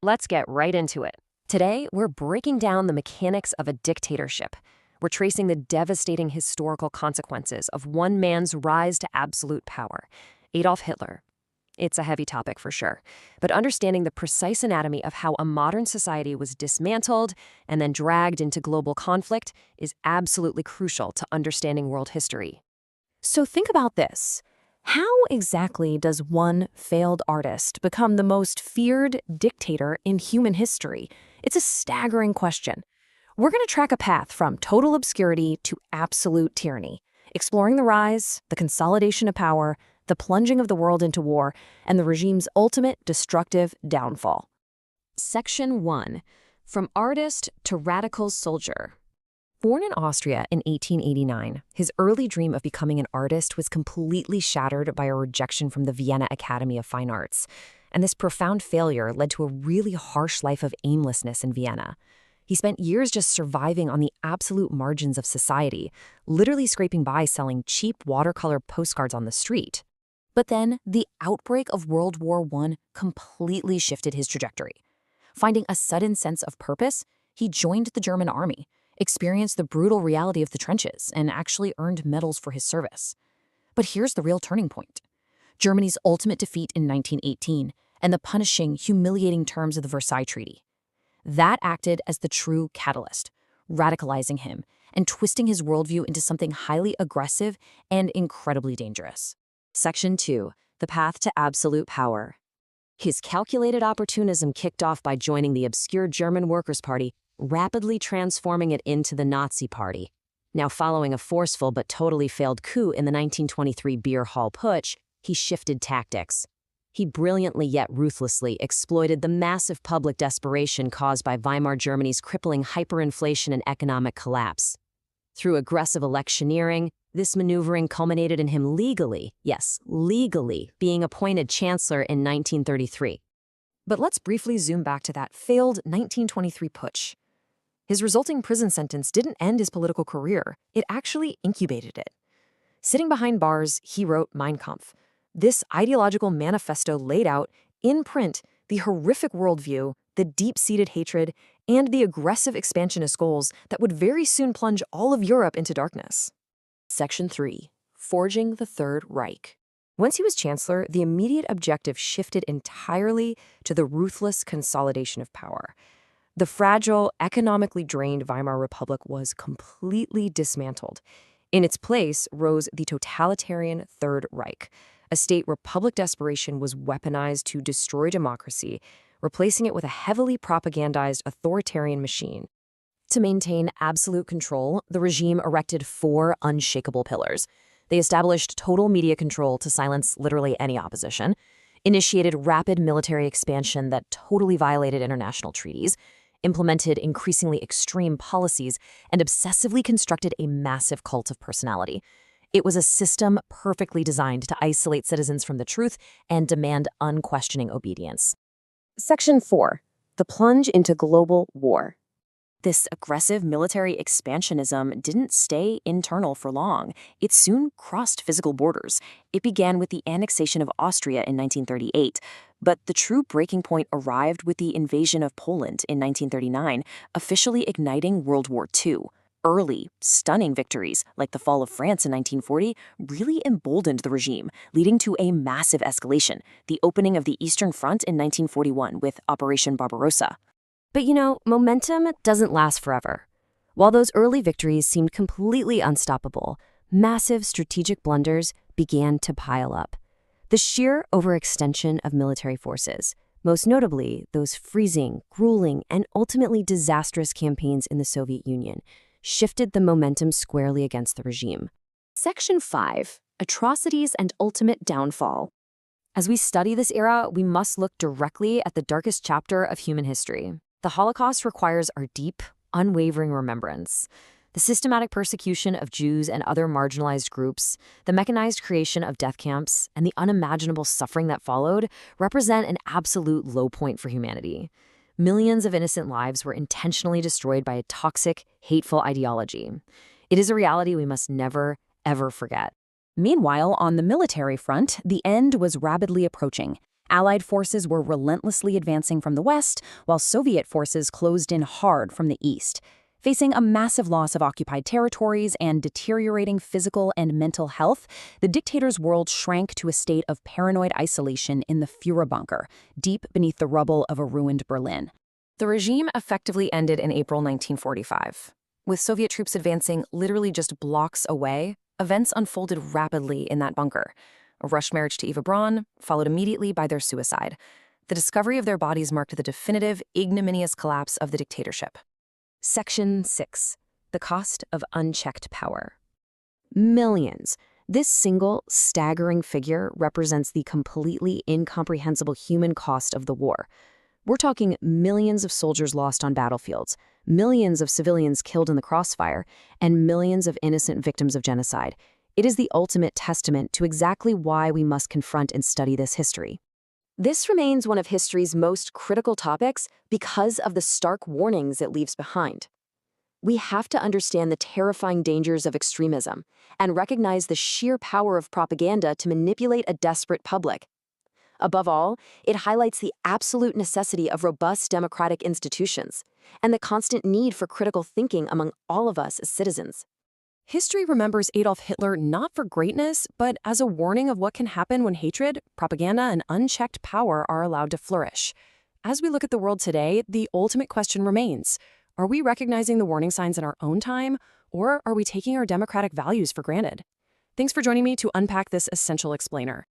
Let's get right into it. Today, we're breaking down the mechanics of a dictatorship. We're tracing the devastating historical consequences of one man's rise to absolute power, Adolf Hitler. It's a heavy topic for sure, but understanding the precise anatomy of how a modern society was dismantled and then dragged into global conflict is absolutely crucial to understanding world history. So think about this. How exactly does one failed artist become the most feared dictator in human history? It's a staggering question. We're going to track a path from total obscurity to absolute tyranny, exploring the rise, the consolidation of power, the plunging of the world into war, and the regime's ultimate destructive downfall. Section 1. From Artist to Radical Soldier. Born in Austria in 1889, his early dream of becoming an artist was completely shattered by a rejection from the Vienna Academy of Fine Arts. And this profound failure led to a really harsh life of aimlessness in Vienna. He spent years just surviving on the absolute margins of society, literally scraping by selling cheap watercolor postcards on the street. But then, the outbreak of World War I completely shifted his trajectory. Finding a sudden sense of purpose, he joined the German army, experienced the brutal reality of the trenches, and actually earned medals for his service. But here's the real turning point. Germany's ultimate defeat in 1918 and the punishing, humiliating terms of the Versailles Treaty. That acted as the true catalyst, radicalizing him and twisting his worldview into something highly aggressive and incredibly dangerous. Section 2. The Path to Absolute Power. His calculated opportunism kicked off by joining the obscure German Workers' Party, rapidly transforming it into the Nazi Party. Now, following a forceful but totally failed coup in the 1923 Beer Hall Putsch, he shifted tactics. He brilliantly yet ruthlessly exploited the massive public desperation caused by Weimar Germany's crippling hyperinflation and economic collapse. Through aggressive electioneering, this maneuvering culminated in him legally, yes, legally, being appointed chancellor in 1933. But let's briefly zoom back to that failed 1923 putsch. His resulting prison sentence didn't end his political career, it actually incubated it. Sitting behind bars, he wrote Mein Kampf. This ideological manifesto laid out, in print, the horrific worldview, the deep-seated hatred, and the aggressive expansionist goals that would very soon plunge all of Europe into darkness. Section 3. Forging the Third Reich. Once he was chancellor, the immediate objective shifted entirely to the ruthless consolidation of power. The fragile, economically drained Weimar Republic was completely dismantled. In its place rose the totalitarian Third Reich, a state where public desperation was weaponized to destroy democracy, replacing it with a heavily propagandized authoritarian machine. To maintain absolute control, the regime erected 4 unshakable pillars. They established total media control to silence literally any opposition, initiated rapid military expansion that totally violated international treaties, implemented increasingly extreme policies, and obsessively constructed a massive cult of personality. It was a system perfectly designed to isolate citizens from the truth and demand unquestioning obedience. Section 4. The Plunge into Global War. This aggressive military expansionism didn't stay internal for long. It soon crossed physical borders. It began with the annexation of Austria in 1938, but the true breaking point arrived with the invasion of Poland in 1939, officially igniting World War II. Early, stunning victories, like the fall of France in 1940, really emboldened the regime, leading to a massive escalation, the opening of the Eastern Front in 1941 with Operation Barbarossa. But momentum doesn't last forever. While those early victories seemed completely unstoppable, massive strategic blunders began to pile up. The sheer overextension of military forces, most notably those freezing, grueling, and ultimately disastrous campaigns in the Soviet Union, shifted the momentum squarely against the regime. Section 5. Atrocities and Ultimate Downfall. As we study this era, we must look directly at the darkest chapter of human history. The Holocaust requires our deep, unwavering remembrance. The systematic persecution of Jews and other marginalized groups, the mechanized creation of death camps, and the unimaginable suffering that followed represent an absolute low point for humanity. Millions of innocent lives were intentionally destroyed by a toxic, hateful ideology. It is a reality we must never, ever forget. Meanwhile, on the military front, the end was rapidly approaching. Allied forces were relentlessly advancing from the west, while Soviet forces closed in hard from the east. Facing a massive loss of occupied territories and deteriorating physical and mental health, the dictator's world shrank to a state of paranoid isolation in the Führerbunker, deep beneath the rubble of a ruined Berlin. The regime effectively ended in April 1945. With Soviet troops advancing literally just blocks away, events unfolded rapidly in that bunker. A rushed marriage to Eva Braun, followed immediately by their suicide. The discovery of their bodies marked the definitive, ignominious collapse of the dictatorship. Section 6. The cost of unchecked power. Millions. This single, staggering figure represents the completely incomprehensible human cost of the war. We're talking millions of soldiers lost on battlefields, millions of civilians killed in the crossfire, and millions of innocent victims of genocide. It is the ultimate testament to exactly why we must confront and study this history. This remains one of history's most critical topics because of the stark warnings it leaves behind. We have to understand the terrifying dangers of extremism and recognize the sheer power of propaganda to manipulate a desperate public. Above all, it highlights the absolute necessity of robust democratic institutions and the constant need for critical thinking among all of us as citizens. History remembers Adolf Hitler not for greatness, but as a warning of what can happen when hatred, propaganda, and unchecked power are allowed to flourish. As we look at the world today, the ultimate question remains: are we recognizing the warning signs in our own time, or are we taking our democratic values for granted? Thanks for joining me to unpack this essential explainer.